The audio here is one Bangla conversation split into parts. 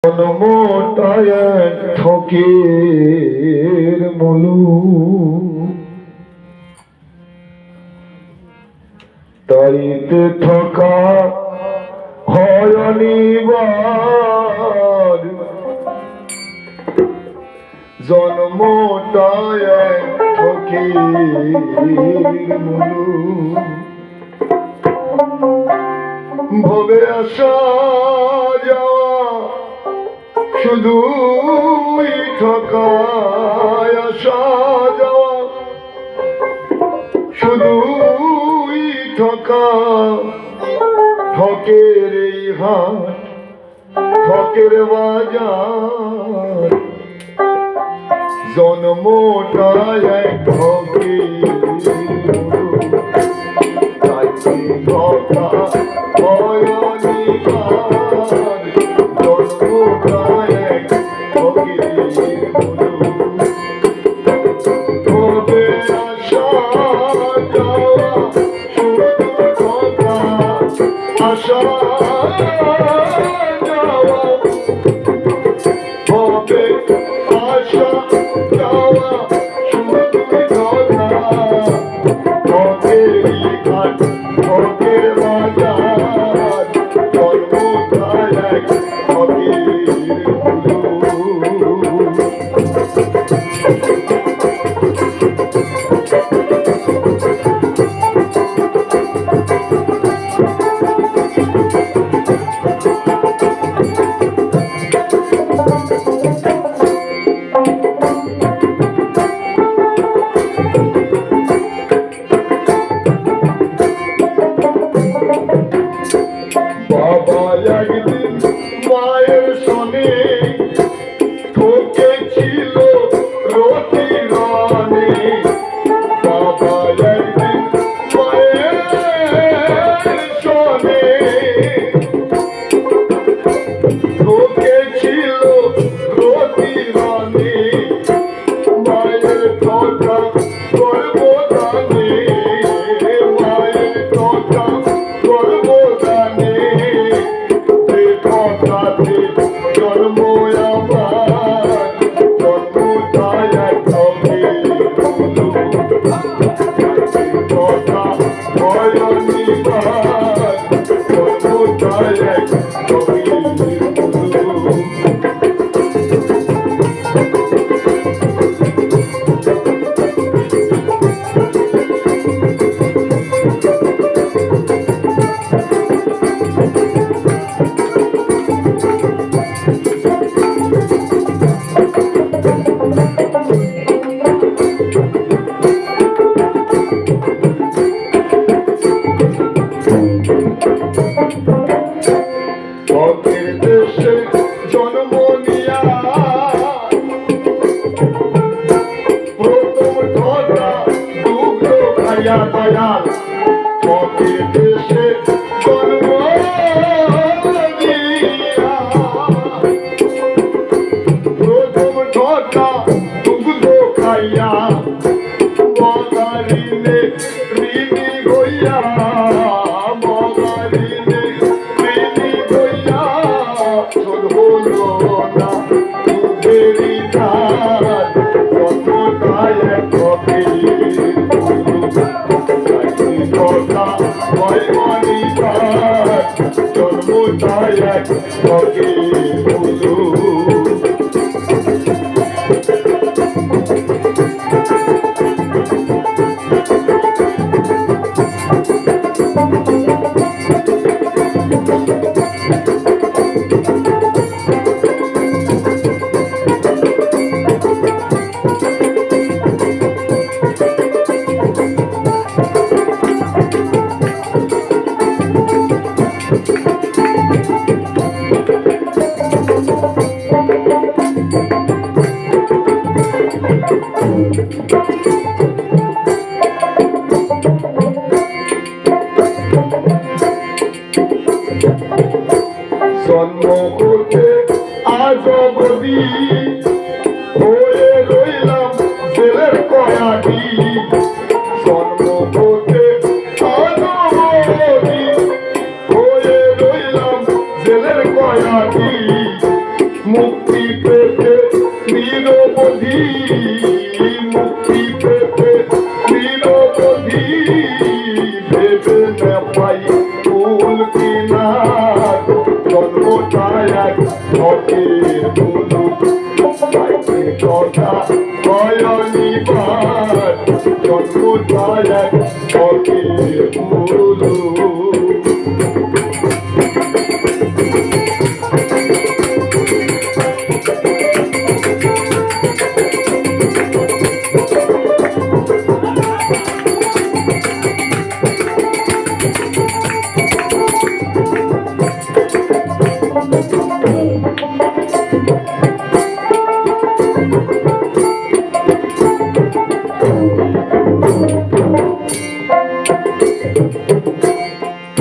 মোটায় ঠকের মলু তাইতে ঠকা হয় অনিবার জন্মটায় ঠকের মলু ভবে আসা যাওয়া শুধুই ঠকায় আসা যাওয়া শুধুই ঠকা ঠকের এই হাট ঠকের বাজার জন্মটায় এক ঠকের তাইতে ঠকা হয় অনিবার জন্মটায় এক ঠকের ভবে আসা যাওয়া শুধু ঠকা আসা যাওয়া ভবে আসা যাওয়া শুধু ঠকা ঠকেরই ঘাট ঠকের বাজার জন্মটায় এক ঠকের বাবা একদিন মায়ের সনে ঠকেছিল রতি রানে বাবা একদিন মায়ের সনে ঠকেছিল রতি রানে মায়ের ঠকা করব জানে মায়ের ঠকা করব জানে যে ঠকাতে জন্ম আমার জন্মটায় এক ঠকের ঠকা হয় অনিবার জন্মটায় এক ঠকের ঠকের দেশে জন্ম নিয়া প্রথম ঠকা দুগ্ধ খাইয়া দয়াল ঠকের দেশে জন্ম নিয়া প্রথম ঠকা দুগ্ধ খাইয়া মগারিনে ঋণী হইয়া মগারিনে ঋণী হইয়া শোধ হলো না দুধেরই ধার জন্মটায় এক ঠকের ঠকা হয় অনিবার জন্মটায় এক ঠকের জন্ম হতে আজ অবধি হয়ে রইলাম ছেলের কয়াটি জন্ম হতে আজ অবধি হয়ে রইলাম ছেলের কয়াটি এক ফকির মুলুক পাইতে কথা ভয়নিবার জন্মটা এক ফকির মুলুক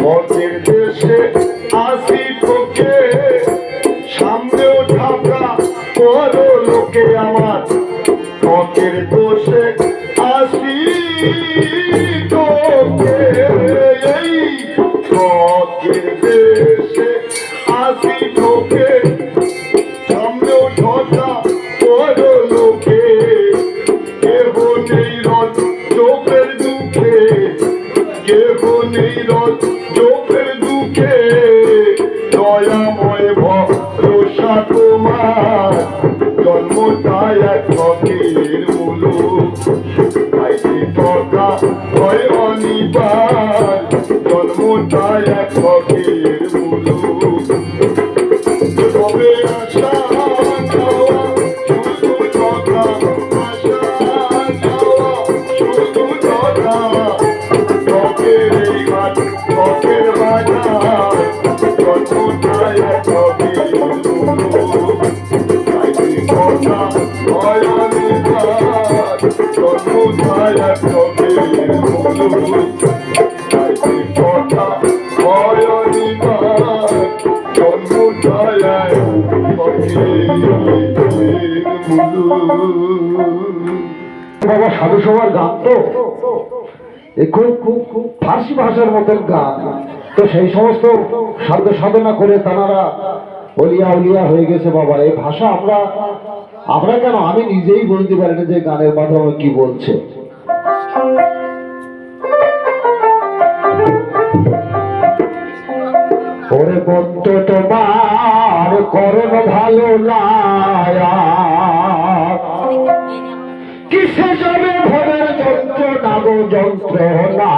মদের দেশে আসি তোকে সামনেও ঢাকা বড় লোকে আমার মদের দোষে আসি তোকে এই মদের দেশে আসি তোকে সামনেও ঢাকা বড় লোকে কেহ নেই রথ চোখের দুঃখে কেহ নেই রথ চোখের দুঃখে দয়াময় ভরসা তোমার জন্মটাই এক ফকির মুলুক পাইতে কথা ভয় অনিবার জন্মটাই এক ফকির মুলুক তবে আশা যাওয়া শুধু কথা আশা যাওয়া শুধু কথা ফকের এই ঘাট ফকের বাজার জন্মটাই এক ফকির মুলুক পাইতে কথা ভয় অনিবার জন্মটাই এক ফকির মুলুক পাইতে কথা ভয় অনিবার জন্মটাই এক ফকির মুলুক। বাবা সাধু সভার গান তো এখন খুব ফার্সি ভাষার মতন গান, তো সেই সমস্ত সাধ্য সাধনা করে তারা অলিয়া উলিয়া হয়ে গেছে বাবা। এই ভাষা আমরা কেন আমি নিজেই বলতে পারি না যে গানের মাধ্যমে কি বলছে। ওরে বন্ধু তোমার করণ ভালো না কিসে যাবে ভবের যন্ত্রণা গো যন্ত্রণা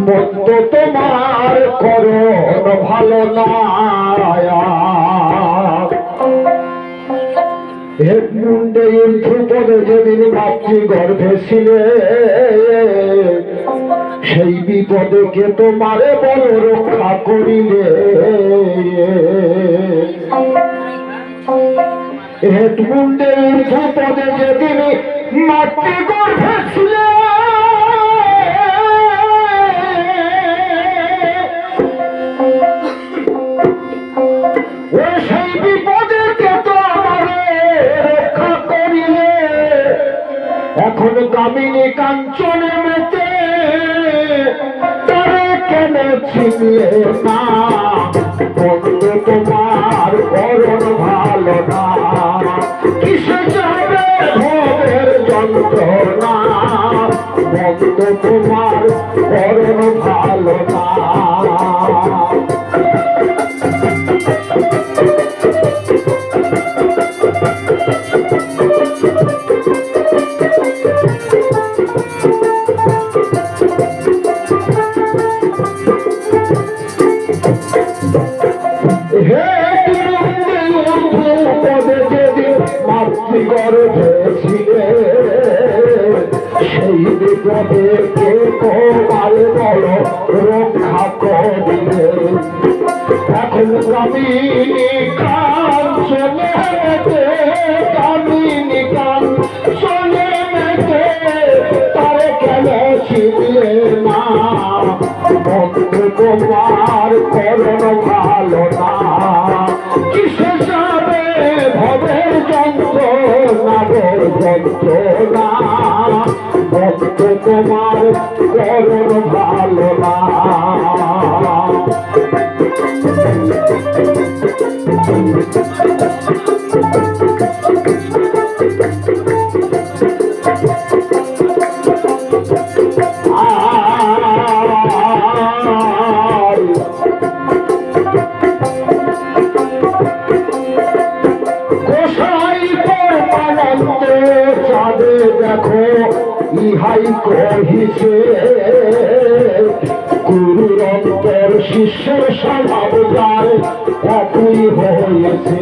মন্দ তোমার করণ ভালো না হেড মুন্ডে ধ্রুপদে যেদিন মাতৃ গর্ভে ছিলে সেই বিপদে কে তোমারে বড় রক্ষা করিলে হেড মুন্ডে ধ্রুপদে যেদিন মাতৃ গর্ভে ছিলে সেই বিপদে কে তোমারে রক্ষা করিলে এখন কামিনী কাঞ্চনে মেতে তারে কেন ছিনলে না বন্ধু তোমার করণ ভালো না কিসে যাবে ভবের যন্ত্রণা বন্ধু তোমার করণ ভালো না। মাতৃগর্ভে ছিলে সেই বিপদে কে তোমার বড় রক্ষা করিলে এখন কামিনী কাঞ্চনে মেতে কামিনী কাঞ্চনে মেতে তারে কেন ছিনলে না বন্ধু তোমার করণ ভালো না কিসে যাবে ভবের যন্ত্রণা যন্ত্রণা বন্ধু তোমার করণ ভালো না। কহিছে গুরুর অন্তর শিষ্যের স্বভাব যার একই হয়েছে।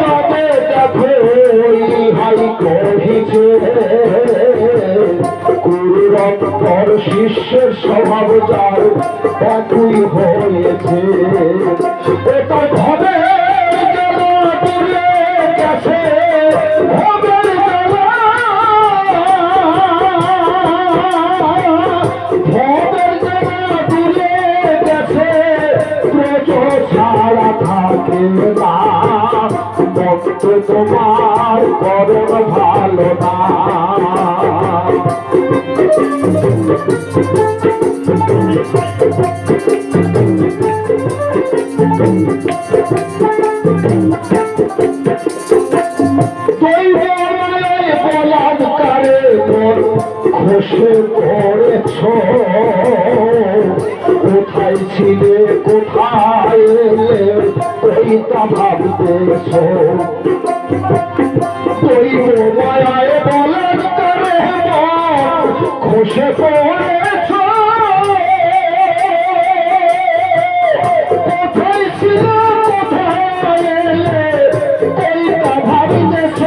তবে দেখো ইহাই কহিছে গুরুর অন্তর শিষ্যের স্বভাব যার একই হয়েছে। এটা ভাবে গেছে ভবের দূরে গেছে ব্রজ ছাড়া থাকে না ভক্ত তোমার করণ ভালো না। বলাৎকারে খসে পড়েছ কোথায় ছিলে কোথায় এলে ওইটা ভাবতেছ। দৈব মায়ায় বলাৎকারে খসে পড়েছ কোথায় ছিলে কোথায় এলে ওইটা ভাবতেছ।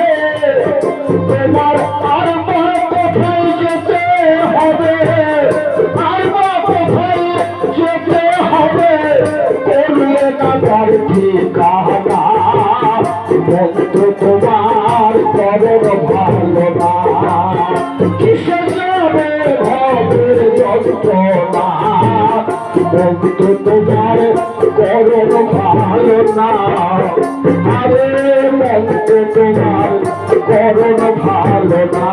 তোমার আর কোথায় যেতে হবে আর কোথায় যেতে হবে করলে না তার ঠিকানা বন্ধু তোমার করণ ভালো না। কিসে যাবে ভবের যন্ত্রণা বন্ধু তোমার করণ ভালো না। আরে বন্ধু তোমার করণ ভালো না।